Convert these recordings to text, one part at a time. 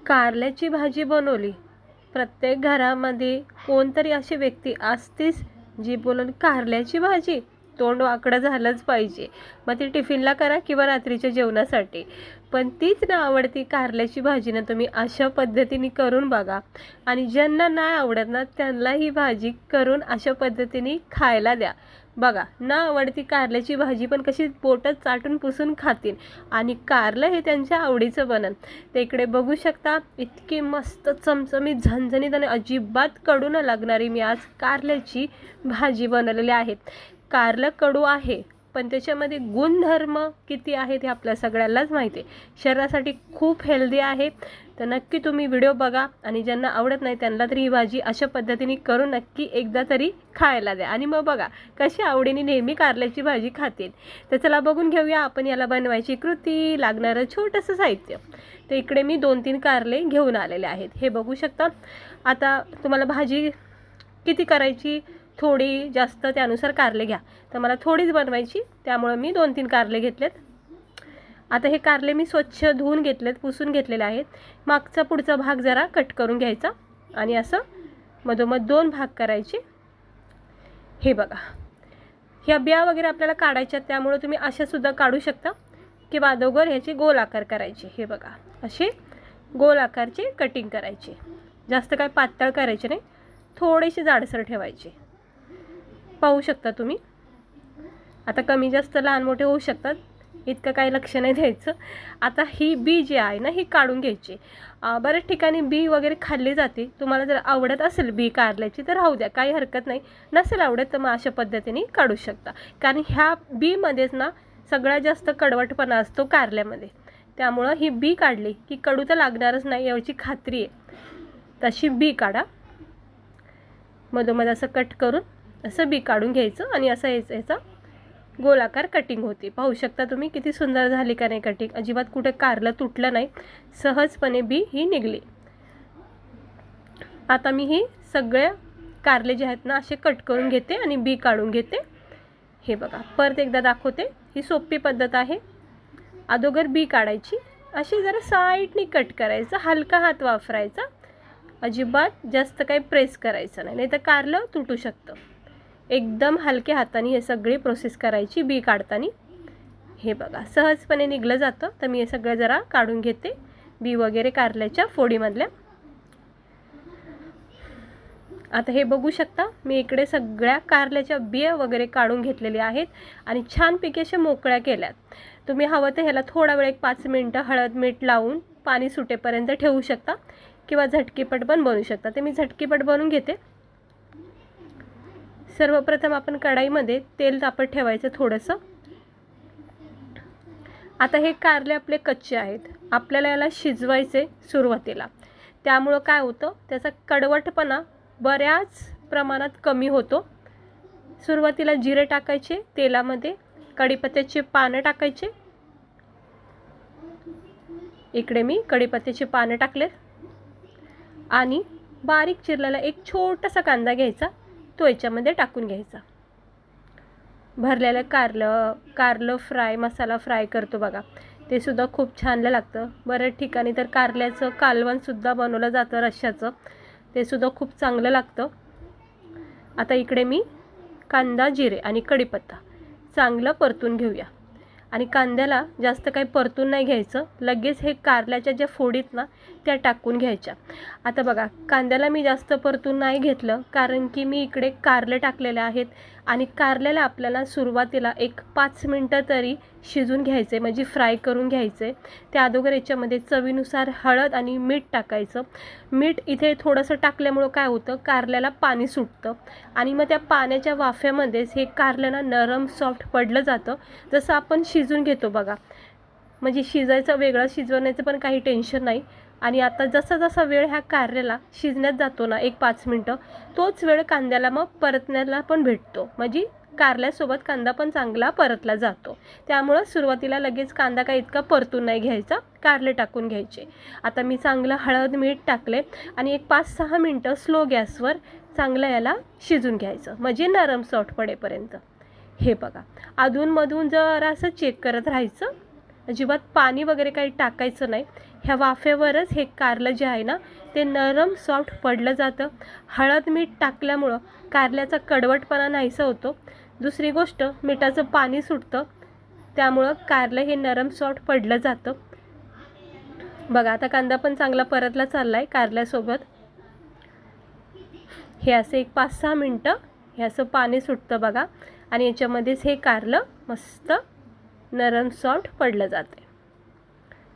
कारल्याची भाजी बनवली. प्रत्येक घरामध्ये कोणतरी अशी व्यक्ती असतेच जी बोलून कारल्याची भाजी, तोंड वाकडं झालंच पाहिजे. मग ती टिफिनला करा किंवा रात्रीच्या जेवणासाठी. पण तीच ना आवडती कारल्याची भाजी ना तुम्ही अशा पद्धतीने करून बघा आणि ज्यांना नाही आवडत ना त्यांना ही भाजी करून अशा पद्धतीने खायला द्या. बघा ना आवडती कारल्याची भाजी पण कशी पोटात चाटून पुसून खातील आणि कारलं हे त्यांच्या आवडीचं बनन. ते इकडे बघू शकता इतकी मस्त चमचमीत झणझणीत आणि अजिबात कडू न लागणारी मी आज कारल्याची भाजी बनवलेली आहे. कारलं कडू आहे पण त्याच्यामध्ये गुणधर्म किती आहेत हे आपल्या सगळ्यांनाच माहिती आहे. शरीरासाठी खूप हेल्दी आहे. तर नक्की तुम्ही व्हिडिओ बघा आणि ज्यांना आवडत नाही त्यांना तरी ही भाजी अशा पद्धतीने करून नक्की एकदा तरी खायला द्या आणि मग बघा कशी आवडीने नेहमी कारल्याची भाजी खातील. तर चला बघून घेऊया आपण याला बनवायची कृती, लागणारं छोटंसं साहित्य. तर इकडे मी 2-3 कारले घेऊन आलेले आहेत. हे बघू शकता. आता तुम्हाला भाजी किती करायची थोडी जास्त त्यानुसार कारले घ्या. तर मला थोडीच बनवायची त्यामुळे मी 2-3 कारले घेतलेत. आता हे कारले मी स्वच्छ धुवून घेतलेत, पुसून घेतलेले आहेत. मागचा पुढचा भाग जरा कट करून घ्यायचा आणि असं मधोमध 2 भाग करायचे. हे बघा ह्या बिया वगैरे आपल्याला काढायच्या त्यामुळे तुम्ही अशा सुद्धा काढू शकता किंवा अगोदर ह्याचे गोल आकार करायचे. हे बघा असे गोल आकारचे कटिंग करायचे. जास्त काय पातळ करायचे नाही, थोडेसे जाडसर ठेवायचे. पाहू शकता तुम्ही. आता कमी जास्त लहान मोठे होऊ शकतात, इतकं काही लक्ष नाही द्यायचं. आता ही बी जी आहे ना ही काढून घ्यायची. बऱ्याच ठिकाणी बी वगैरे खाल्ली जाते. तुम्हाला जर आवडत असेल बी कारल्याची तर राहू द्या, काही हरकत नाही. नसेल आवडत तर मग अशा पद्धतीने काढू शकता. कारण ह्या बीमध्येच ना सगळ्यात जास्त कडवटपणा असतो कारल्यामध्ये. त्यामुळं ही बी काढली की कडू तर लागणारच नाही याची खात्री आहे. तशी बी काढा. मधोमध असं कट करून असं बी काढून घ्यायचं आणि असं याचा गोलाकार कटिंग होती. पाहू शकता तुम्ही किती सुंदर झाली का नाही कटिंग. अजिबात कुठे कारलं तुटलं नाही, सहजपणे बी ही निघली. आता मी ही सगळे कारले जे आहेत ना असे कट करून घेते आणि बी काढून घेते. हे बघा परत एकदा दाखवते. ही सोपी पद्धत आहे. अगोदर बी काढायची, अशी जरा साईडनी कट करायचं, हलका हात वापरायचा, अजिबात जास्त काही प्रेस करायचं नाही, नाही तर कारलं तुटू शकतं. एकदम हलक्या हाताने हे सगळी प्रोसेस करायची बी काढताना. हे बघा सहजपणे निघलं जातं. तर मी हे सगळं जरा काढून घेते बी वगैरे कारल्याच्या फोडीमधल्या. आता हे बघू शकता मी इकडे सगळ्या कारल्याच्या बिया वगैरे काढून घेतलेल्या आहेत आणि छानपैकी अशा मोकळ्या केल्यात. तुम्ही हवं तर ह्याला थोडा वेळ 5 मिनटं हळद मीठ लावून पाणी सुटेपर्यंत ठेवू शकता किंवा झटकीपट पण बनवू शकता. ते मी झटकीपट बनवून घेते. सर्वप्रथम आपण कढाईमध्ये तेल तापत ठेवायचं थोडंसं. आता हे कारले आपले कच्चे आहेत, आपल्याला याला शिजवायचे सुरुवातीला. त्यामुळं काय होतं त्याचा कडवटपणा बऱ्याच प्रमाणात कमी होतो. सुरुवातीला जिरे टाकायचे तेलामध्ये, कढीपत्त्याचे पानं टाकायचे. इकडे मी कढीपत्त्याचे पानं टाकलेत आणि बारीक चिरलेला एक छोटासा कांदा घ्यायचा, तो याच्यामध्ये टाकून घ्यायचा. भरलेलं कारलं फ्राय मसाला फ्राय करतो बघा, ते सुद्धा खूप छान लागतं. बऱ्याच ठिकाणी तर कारल्याचं कालवणसुद्धा बनवलं जातं रश्श्याचं, ते सुद्धा खूप चांगलं लागतं. आता इकडे मी कांदा जिरे आणि कढीपत्ता चांगलं परतून घेऊया आणि कांद्याला जास्त काही परतून नाही घ्यायचं. लगेच हे कारल्याच्या ज्या फोडीत ना त्या टाकून घ्यायच्या. आता बघा कांद्याला मी जास्त परतून नाही घेतलं कारण की मी इकडे कारले टाकलेले आहेत आणि कारल्याला आपल्याला सुरुवातीला एक 5 मिनटं तरी शिजून घ्यायचे, म्हणजे फ्राय करून घ्यायचे. त्या अगोदर याच्यामध्ये चवीनुसार हळद आणि मीठ टाकायचं. मीठ इथे थोडंसं टाकल्यामुळं काय होतं कारल्याला पाणी सुटतं आणि मग त्या पाण्याच्या वाफ्यामध्येच हे कारल्याला नरम सॉफ्ट पडलं जातं. जसं आपण शिजून घेतो बघा, म्हणजे शिजायचं वेगळं, शिजवण्याचं पण काही टेन्शन नाही. आणि आता जसा जसा वेळ ह्या कारल्याला शिजण्यात जातो ना 1-5 मिनटं, तोच वेळ कांद्याला मग परतण्याला पण भेटतो, म्हणजे कारल्यासोबत कांदा पण चांगला परतला जातो. त्यामुळं सुरुवातीला लगेच कांदा काही इतका परतून नाही घ्यायचा, कारले टाकून घ्यायचे. आता मी चांगलं हळद मीठ टाकले आणि एक 5-6 मिनटं स्लो गॅसवर चांगलं याला शिजून घ्यायचं, म्हणजे नरम सॉफ्ट पडेपर्यंत. हे बघा अधूनमधून जरा असं चेक करत राहायचं, अजिबात पाणी वगैरे काही टाकायचं नाही. ह्या वाफेवरच हे कारलं जे आहे ना ते नरम सॉफ्ट पडलं जातं. हळद मीठ टाकल्यामुळं कारल्याचा कडवटपणा नाहीसा होतो. दुसरी गोष्ट, मिठाचं पाणी सुटतं, त्यामुळं कारलं हे नरम सॉफ्ट पडलं जातं. बघा आता कांदा पण चांगला परतला चालला आहे कारल्यासोबत. हे असं एक 5-6 मिनटं हे असं पाणी सुटतं बघा, आणि याच्यामध्येच हे कारलं मस्त नरम सॉफ्ट पडलं जाते.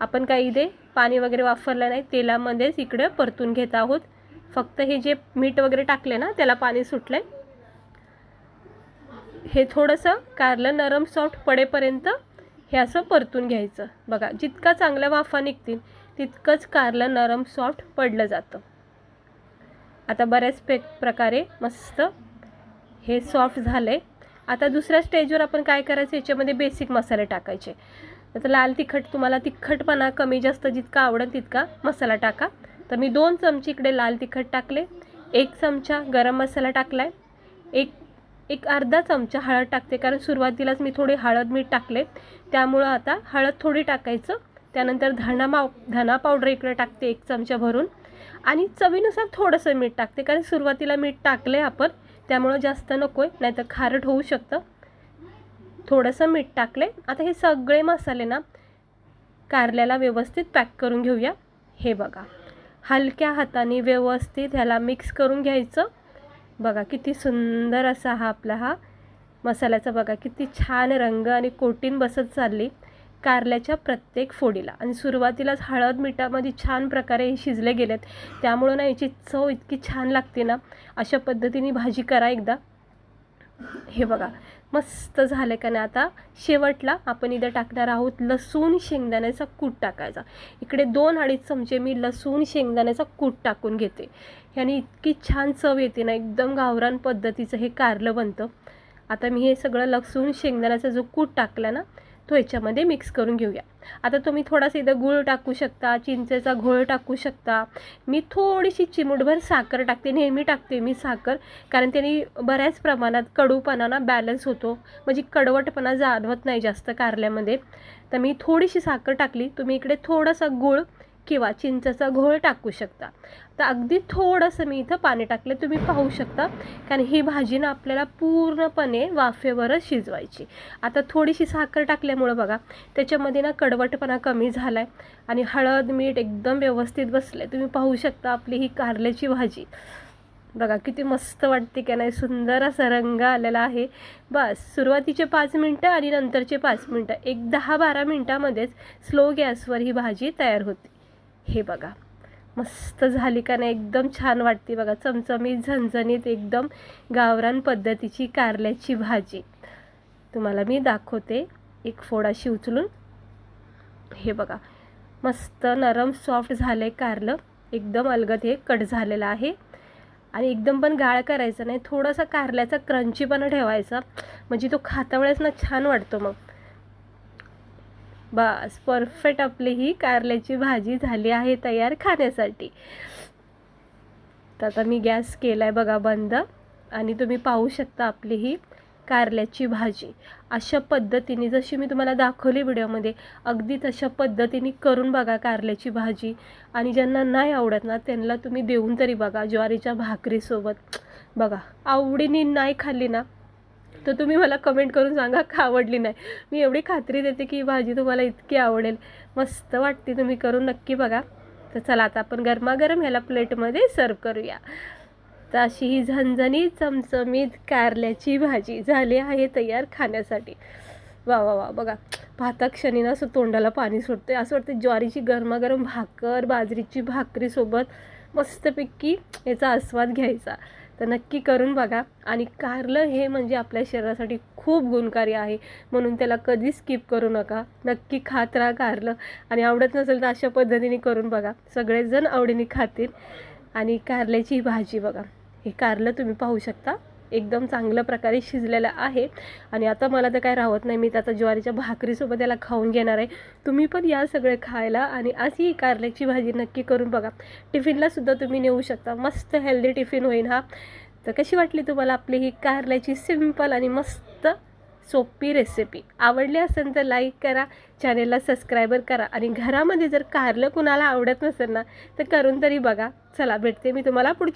आपण काही इथे पाणी वगैरे वापरलं नाही, तेलामध्येच इकडे परतून घेत आहोत. फक्त हे जे मीठ वगैरे टाकले ना त्याला पाणी सुटलंय. हे थोडंसं कारलं नरम सॉफ्ट पडेपर्यंत हे असं परतून घ्यायचं. बघा जितका चांगल्या वाफा निघतील तितकंच कारलं नरम सॉफ्ट पडलं जातं. आता बऱ्याच प्रकारे मस्त हे सॉफ्ट झाले. आता दुसऱ्या स्टेजवर आपण काय करायचं, याच्यामध्ये बेसिक मसाले टाकायचे. आता लाल तिखट, तुम्हाला तिखटपणा कमी जास्त जितका आवडेल तितका मसाला टाका. तर मी 2 चमचे इकडे लाल तिखट टाकले, 1 चमचा गरम मसाला टाकलाय, एक अर्धा चमचा हळद टाकते, कारण सुरुवातीलाच मी थोडी हळद मीठ टाकले, त्यामुळं आता हळद थोडी टाकायचं. त्यानंतर धना पावडर इकडे टाकते 1 चमचा भरून, आणि चवीनुसार थोडंसं मीठ टाकते, कारण सुरुवातीला मीठ टाकले आपण, त्यामुळं जास्त नको आहे, नाहीतर खारट होऊ शकतं. थोडंसं मीठ टाकले. आता हे सगळे मसाले ना कारल्याला व्यवस्थित पॅक करून घेऊया. हे बघा हलक्या हाताने व्यवस्थित ह्याला मिक्स करून घ्यायचं. बघा किती सुंदर असा हा मसाल्याचा बघा किती छान रंग आणि कोटिंग बसत चालली कारल्याच्या प्रत्येक फोडीला. आणि सुरुवातीलाच हळद मिठामध्ये छान प्रकारे शिजले गेलेत, त्यामुळं ना याची चव इतकी छान लागते ना. अशा पद्धतीने भाजी करा एकदा. हे बघा मस्त झालं का नाही. आता शेवटला आपण इथं टाकणार आहोत लसूण शेंगदाण्याचा कूट टाकायचा. इकडे 2-2.5 चमचे मी लसूण शेंगदाण्याचा कूट टाकून घेते. ह्याने इतकी छान चव येते ना, एकदम गावरान पद्धतीचं हे कारलं बनतं. आता मी हे सगळं लसूण शेंगदाण्याचा जो कूट टाकला ना तो याच्यामध्ये मिक्स करून घेऊया. आता तुम्ही थोडासा इथं गूळ टाकू शकता, चिंचेचा घोळ टाकू शकता. मी थोडीशी चिमूटभर साखर टाकते, नेहमी टाकते मी साखर, कारण त्याने बऱ्याच प्रमाणात कडूपणा बॅलन्स होतो, म्हणजे कडवटपणा जाणवत नाही जास्त कारल्यामध्ये. तर मी थोडीशी साखर टाकली. तुम्ही इकडे थोडासा गूळ किंवा चिंचेचा घोळ टाकू शकता. तर अगदी थोडंसं मी इथं पाणी टाकले, तुम्ही पाहू शकता, कारण ही भाजी ना आपल्याला पूर्णपणे वाफेवरच शिजवायची. आता थोडीशी साखर टाकल्यामुळं बघा त्याच्यामध्ये ना कडवटपणा कमी झाला आहे, आणि हळद मीठ एकदम व्यवस्थित बसले. तुम्ही पाहू शकता आपली ही कारल्याची भाजी बघा किती मस्त वाटते का नाही. सुंदर असा रंग आलेला आहे. बस सुरुवातीचे 5 मिनटं आणि नंतरचे 5 मिनटं, एक 10-12 मिनटामध्येच स्लो गॅसवर ही भाजी तयार होते. हे बघा मस्त झाली का नाही, एकदम छान वाटते बघा, चमचमीत झणझणीत एकदम गावरान पद्धतीची कारल्याची भाजी. तुम्हाला मी दाखवते एक फोड अशी उचलून. हे बघा मस्त नरम सॉफ्ट झाले कारलं, एकदम अलगद हे कट झालेलं आहे. आणि एकदम पण गाळ करायचा नाही, थोडासा कारल्याचा क्रंचीपणा ठेवायचा, म्हणजे तो खाता वेळेस ना छान वाटतो. मग बस परफेक्ट आपली ही कारल्याची भाजी झाली आहे तयार खाण्यासाठी. तर आता मी गॅस केलाय बघा बंद, आणि तुम्ही पाहू शकता आपली ही कारल्याची भाजी अशा पद्धतीने जशी मी तुम्हाला दाखवली व्हिडिओमध्ये, अगदी तशा पद्धतीने करून बघा कारल्याची भाजी. आणि ज्यांना नाही आवडत ना त्यांना तुम्ही देऊन तरी बघा ज्वारीच्या भाकरीसोबत. बघा आवडीने नाही खाल्ली ना तर तुम्ही मला कमेंट करून सांगा का आवडली नाही. मी एवढी खात्री देते की ही भाजी तुम्हाला इतकी आवडेल, मस्त वाटते. तुम्ही करून नक्की बघा. तर चला आता आपण गरमागरम ह्याला प्लेटमध्ये सर्व करूया. तर अशी ही झणझणीत चमचमीत कारल्याची भाजी झाली आहे तयार खाण्यासाठी. वा वा वा बघा पाहता क्षणी ना असं तोंडाला पाणी सुटते, असं वाटतं ज्वारीची गरमागरम भाकर बाजरीची भाकरीसोबत मस्तपैकी याचा आस्वाद घ्यायचा. तर नक्की करून बघा. आणि कारलं हे म्हणजे आपल्या शरीरासाठी खूप गुणकारी आहे, म्हणून त्याला कधी स्किप करू नका. नक्की खात राहा कारलं, आणि आवडत नसेल तर अशा पद्धतीने करून बघा, सगळेजण आवडीने खातील. आणि कारल्याची भाजी बघा, हे कारलं तुम्ही पाहू शकता एकदम चांगल्या प्रकारे शिजलेलं आहे. आणि आता मला तर काय राहत नाही, मी तर आता ज्वारीच्या भाकरीसोबत याला खाऊन घेणार आहे. तुम्ही पण या सगळे खायला, आणि अशी कारल्याची भाजी नक्की करून बघा. टिफिनलासुद्धा तुम्ही नेऊ शकता, मस्त हेल्दी टिफिन होईल हा. तर कशी वाटली तुम्हाला आपली ही कारल्याची सिंपल आणि मस्त सोपी रेसिपी आवडली असेल तर लाईक करा, चॅनेलला सबस्क्रायबर करा आणि घरामध्ये जर कारलं कुणाला आवडत नसेल ना तर करून तरी बघा. चला भेटते मी तुम्हाला पुढच्या